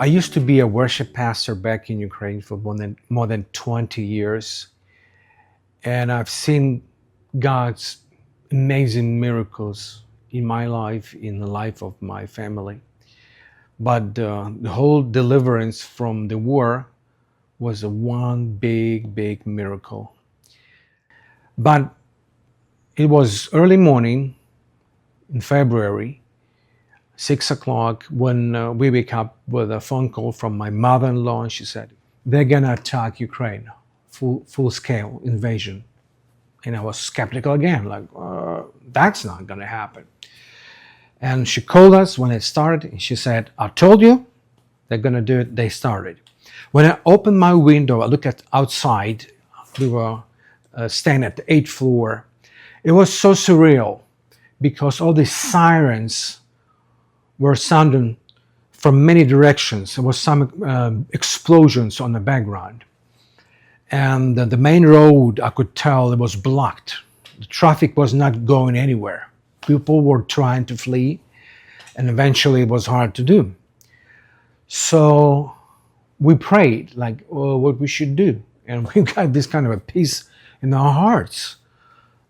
I used to be a worship pastor back in Ukraine for more than 20 years, and I've seen God's amazing miracles in my life, in the life of my family. But the whole deliverance from the war was a one big miracle. But it was early morning in February, 6 o'clock, when we wake up with a phone call from my mother-in-law, and she said, they're gonna attack Ukraine, full-scale invasion. And I was skeptical again, like, that's not gonna happen. And she called us when it started, and she said, I told you, they're gonna do it. They started. When I opened my window, I looked at outside. We were staying at the 8th floor. It was so surreal because all these sirens were sounding from many directions. There was some explosions on the background. And the main road, I could tell it was blocked. The traffic was not going anywhere. People were trying to flee, and eventually it was hard to do. So we prayed, like, what we should do. And we got this kind of a peace in our hearts.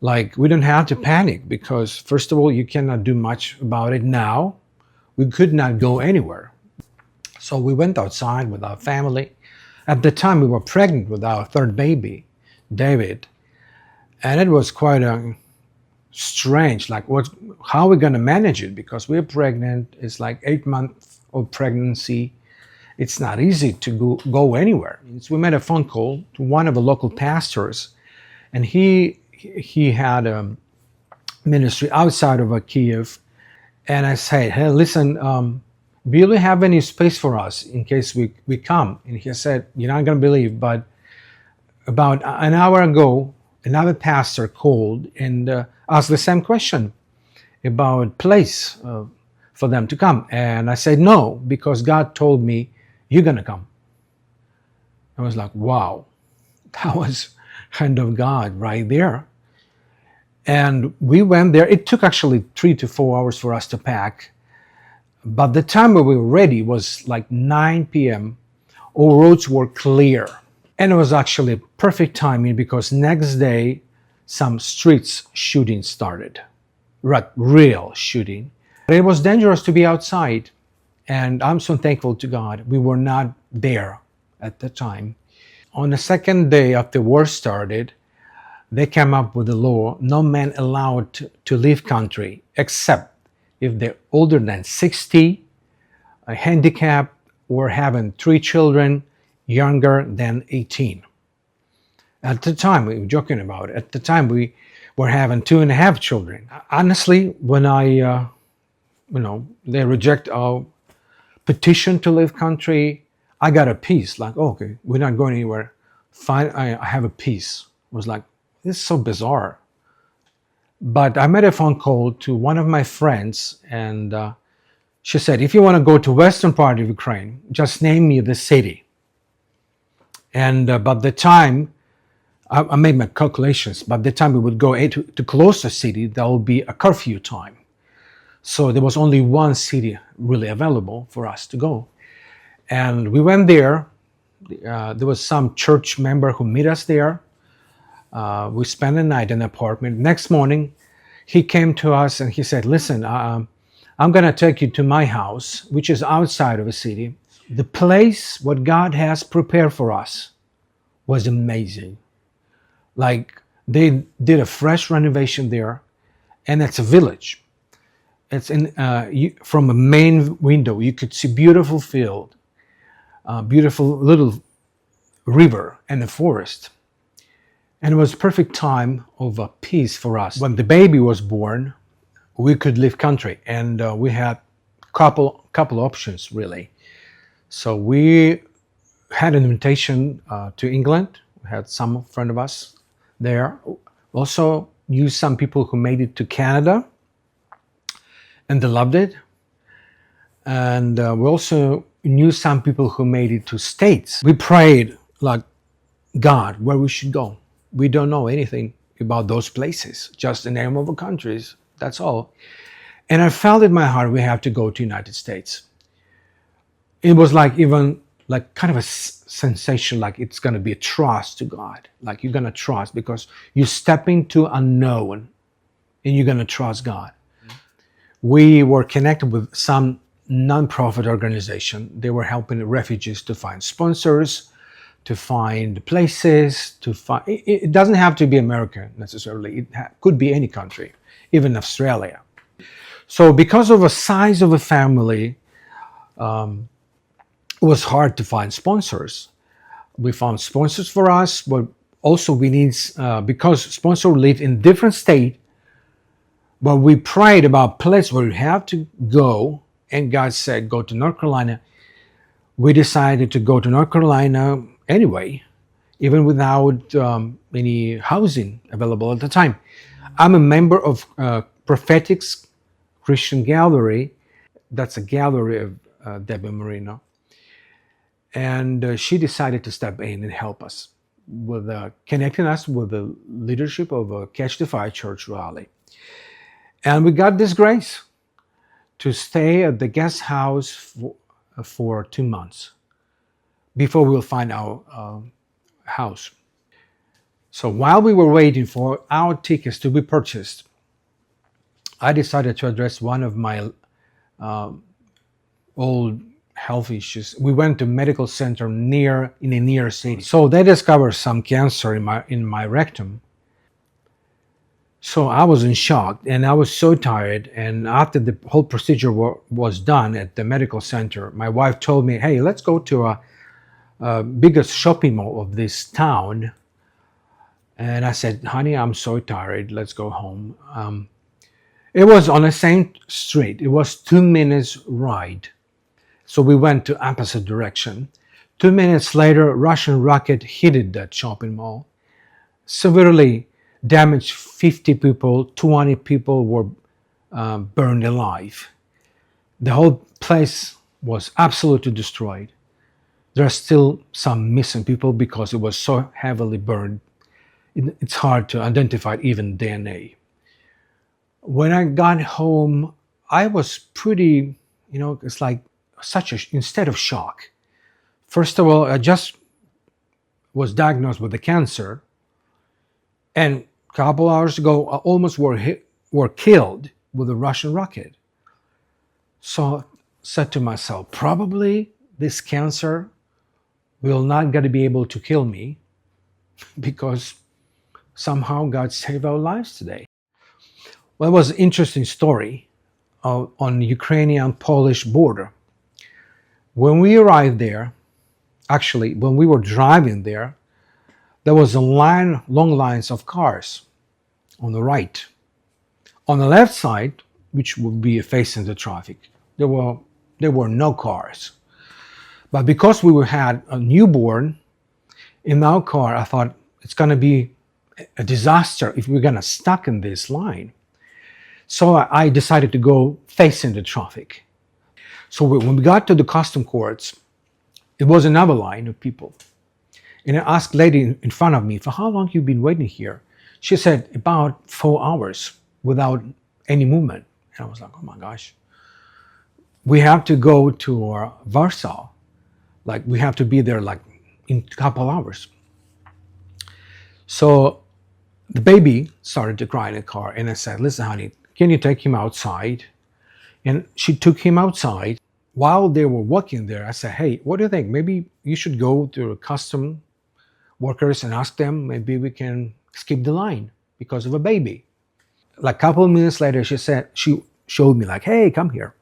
Like, we don't have to panic because, first of all, you cannot do much about it now. We could not go anywhere. So we went outside with our family. At the time, we were pregnant with our third baby, David. And it was quite strange, like, how are we going to manage it? Because we're pregnant. It's like 8 months of pregnancy. It's not easy to go anywhere. So we made a phone call to one of the local pastors, and he had a ministry outside of Kiev. And I said, hey, listen, do you have any space for us in case we come? And he said, you're not going to believe, but about an hour ago, another pastor called and asked the same question about place for them to come. And I said, no, because God told me, you're going to come. I was like, wow, that was kind of God right there. And we went there. It took actually 3 to 4 hours for us to pack. But the time when we were ready was like 9 p.m. All roads were clear. And it was actually perfect timing because next day, some streets shooting started. Real shooting. It was dangerous to be outside. And I'm so thankful to God. We were not there at the time. On the second day after war started, they came up with a law, no man allowed to leave country except if they're older than 60, handicapped, or having 3 children younger than 18. At the time, we were joking about it. At the time, we were having 2.5 children. Honestly, when they reject our petition to leave country, I got a peace. Like, oh, okay, we're not going anywhere. Fine, I have a peace. It was like, this is so bizarre. But I made a phone call to one of my friends, and she said, if you want to go to western part of Ukraine, just name me the city. And by the time, I made my calculations, by the time we would go to closer city, there would be a curfew time. So there was only one city really available for us to go. And we went there. There was some church member who met us there. We spent the night in the apartment. Next morning, he came to us and he said, listen, I'm going to take you to my house, which is outside of the city. The place, what God has prepared for us, was amazing. Like, they did a fresh renovation there, and it's a village. It's from a main window, you could see beautiful field, beautiful little river and a forest. And it was perfect time of peace for us. When the baby was born, we could leave country, and we had couple options really. So we had an invitation to England. We had some friend of us there. Also knew some people who made it to Canada, and they loved it. And we also knew some people who made it to States. We prayed, like, God, where we should go. We don't know anything about those places, just the name of the countries, that's all. And I felt in my heart we have to go to United States. It was like even like kind of a sensation, like it's going to be a trust to God. Like you're going to trust because you step into unknown and you're going to trust God. We were connected with some non-profit organization. They were helping refugees to find sponsors, to find places, to find. It doesn't have to be America necessarily. It could be any country, even Australia. So because of the size of a family, it was hard to find sponsors. We found sponsors for us, but also we need, because sponsors live in different state, but we prayed about place where we have to go, and God said, go to North Carolina. We decided to go to North Carolina anyway, even without any housing available at the time. I'm a member of Prophetics Christian Gallery. That's a gallery of Debbie Marino. And she decided to step in and help us with connecting us with the leadership of Testify Church Raleigh. And we got this grace to stay at the guest house for 2 months before we'll find our house. So while we were waiting for our tickets to be purchased, I decided to address one of my old health issues. We went to medical center in a near city. So they discovered some cancer in my rectum. So I was in shock and I was so tired. And after the whole procedure was done at the medical center, my wife told me, hey, let's go to a biggest shopping mall of this town. And I said, honey, I'm so tired. Let's go home. It was on the same street. It was 2 minutes ride. So we went to opposite direction. 2 minutes later, Russian rocket hit that shopping mall, severely damaged 50 people, 20 people were burned alive. The whole place was absolutely destroyed. There are still some missing people because it was so heavily burned. It's hard to identify even DNA. When I got home, I was pretty, it's like instead of shock. First of all, I just was diagnosed with the cancer, and a couple hours ago, I almost were killed with a Russian rocket. So I said to myself, probably this cancer will not going to be able to kill me because somehow God saved our lives today. Well, it was an interesting story on the Ukrainian-Polish border. When we arrived there, actually, when we were driving there was a long lines of cars on the right. On the left side, which would be facing the traffic, there were no cars. But because we had a newborn in our car, I thought it's going to be a disaster if we're going to stuck in this line. So I decided to go facing the traffic. So when we got to the custom courts, it was another line of people. And I asked the lady in front of me, for how long you been waiting here? She said, about 4 hours without any movement. And I was like, oh my gosh. We have to go to Warsaw. Like we have to be there like in a couple hours. So the baby started to cry in the car. And I said, listen, honey, can you take him outside? And she took him outside. While they were walking there, I said, hey, what do you think? Maybe you should go to custom workers and ask them, maybe we can skip the line because of a baby. Like a couple of minutes later, she showed me like, hey, come here.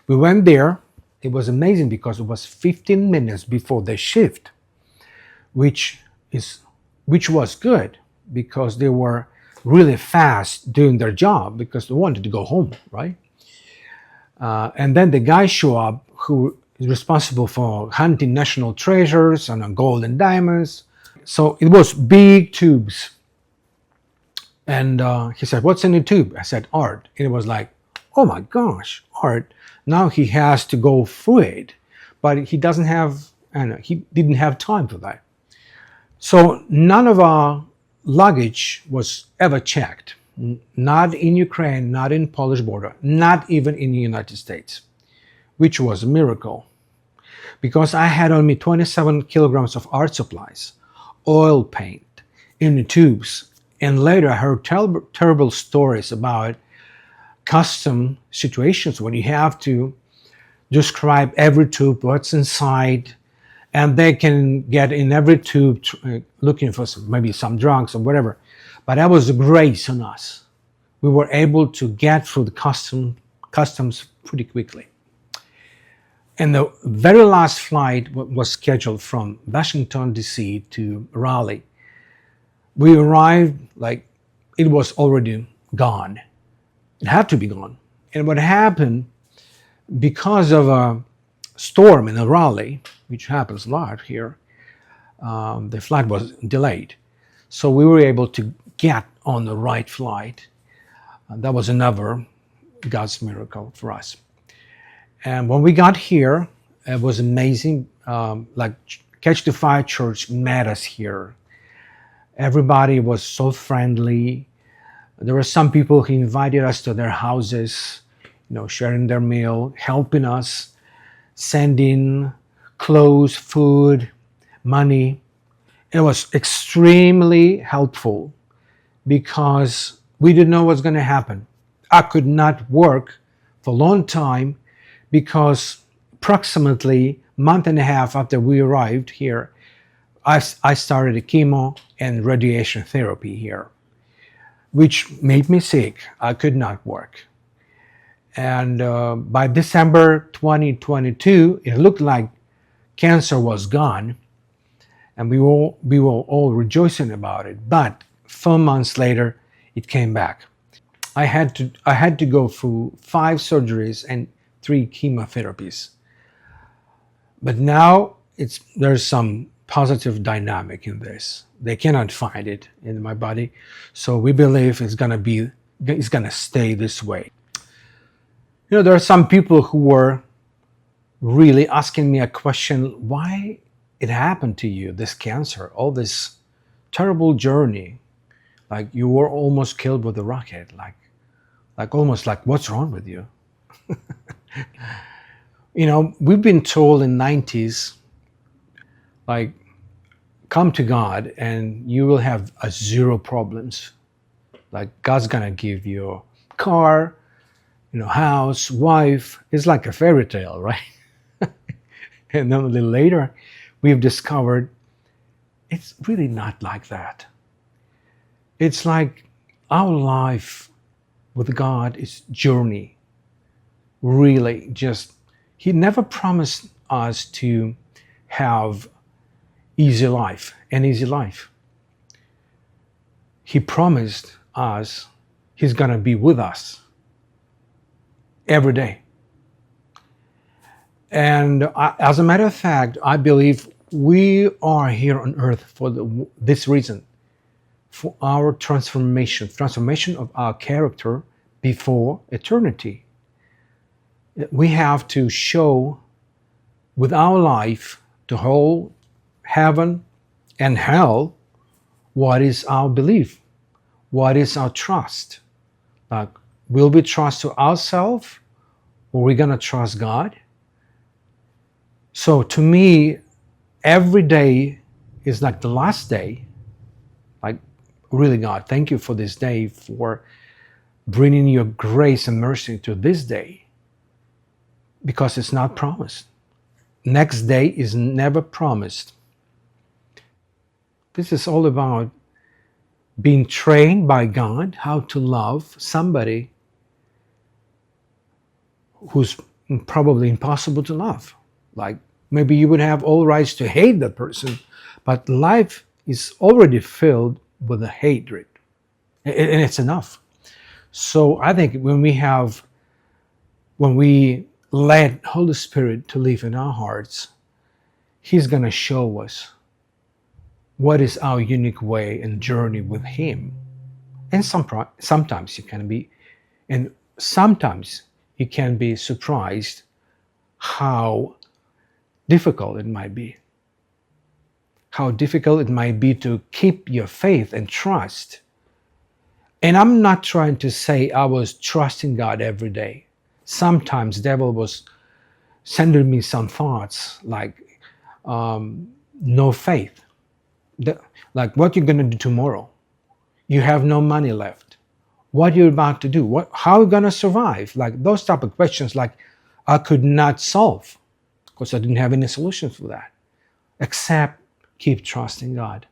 We went there. It was amazing because it was 15 minutes before the shift, which was good because they were really fast doing their job because they wanted to go home, right? And then the guy showed up who is responsible for hunting national treasures and gold and diamonds. So it was big tubes. And he said, what's in the tube? I said, art. And it was like, oh my gosh, art. Now he has to go through it. But he didn't have time for that. So none of our luggage was ever checked. Not in Ukraine, not in Polish border, not even in the United States, which was a miracle. because I had on me 27 kilograms of art supplies, oil paint in the tubes. And later I heard terrible stories about custom situations when you have to describe every tube, what's inside, and they can get in every tube looking for maybe some drugs or whatever. But that was a grace on us. We were able to get through the customs pretty quickly. And the very last flight was scheduled from Washington, D.C. to Raleigh. We arrived like it was already gone. It had to be gone. And what happened, because of a storm in Raleigh, which happens a lot here, the flight was delayed. So we were able to get on the right flight. That was another God's miracle for us. And when we got here, it was amazing. Like Catch the Fire Church met us here. Everybody was so friendly. There were some people who invited us to their houses, sharing their meal, helping us, sending clothes, food, money. It was extremely helpful because we didn't know what's going to happen. I could not work for a long time because approximately a month and a half after we arrived here, I started a chemo and radiation therapy here, which made me sick. I could not work. And by December 2022, it looked like cancer was gone, and we were all rejoicing about it. But 4 months later, it came back. I had to go through 5 surgeries and 3 chemotherapies. But now there's some positive dynamic in this. They cannot find it in my body, so we believe it's gonna stay this way. There are some people who were really asking me a question: why it happened to you, this cancer, all this terrible journey, like you were almost killed with a rocket, like almost like what's wrong with you? We've been told in 90s, like, come to God and you will have 0 problems. Like God's gonna give you a car, house, wife. It's like a fairy tale, right? And then a little later, we've discovered it's really not like that. It's like our life with God is journey. Really, He never promised us to have an easy life. He promised us He's gonna be with us every day. And as a matter of fact, I believe we are here on earth for this reason, for our transformation of our character before eternity. We have to show with our life to whole heaven and hell what is our belief, what is our trust. Like, will we trust to ourselves, or are we going to trust God? So to me, every day is like the last day. Like, really, God, thank you for this day, for bringing your grace and mercy to this day, because it's not promised. Next day is never promised. This is all about being trained by God how to love somebody who's probably impossible to love. Like, maybe you would have all rights to hate that person, but life is already filled with a hatred, and it's enough. So I think when we let Holy Spirit to live in our hearts, He's going to show us what is our unique way and journey with Him. And sometimes you can be surprised how difficult it might be. How difficult it might be to keep your faith and trust. And I'm not trying to say I was trusting God every day. Sometimes the devil was sending me some thoughts like no faith. Like, what you're going to do tomorrow? You have no money left. What you're about to do? How are you going to survive? Like those type of questions, like I could not solve because I didn't have any solutions for that, except keep trusting God.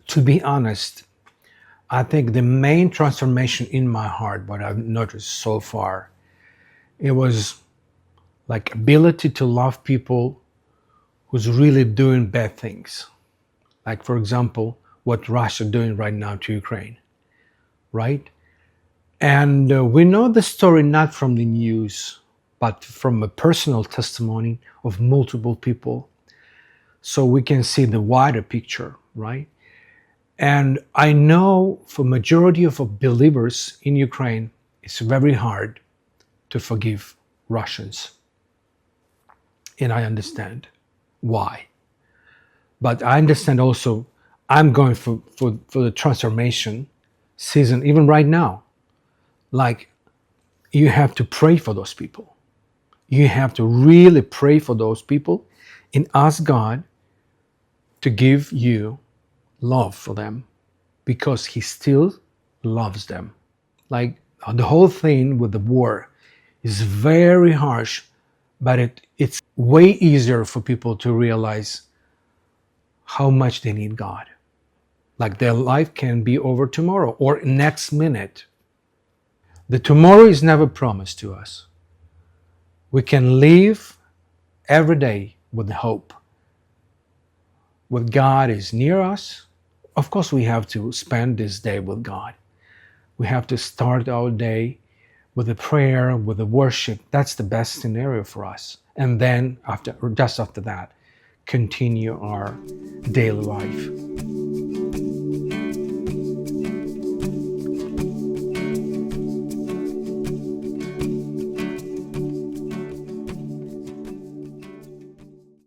To be honest, I think the main transformation in my heart, what I've noticed so far, it was like ability to love people who's really doing bad things. Like, for example, what Russia is doing right now to Ukraine, right? And we know the story not from the news, but from a personal testimony of multiple people. So we can see the wider picture, right? And I know for majority of believers in Ukraine, it's very hard to forgive Russians. And I understand why. But I understand also I'm going for the transformation season, even right now. Like, you have to pray for those people. You have to really pray for those people and ask God to give you love for them because He still loves them. Like, the whole thing with the war is very harsh, but it's way easier for people to realize how much they need God. Like, their life can be over tomorrow or next minute. The tomorrow is never promised to us. We can live every day with hope. With God is near us. Of course, we have to spend this day with God. We have to start our day with a prayer, with a worship. That's the best scenario for us. And then just after that, continue our daily life.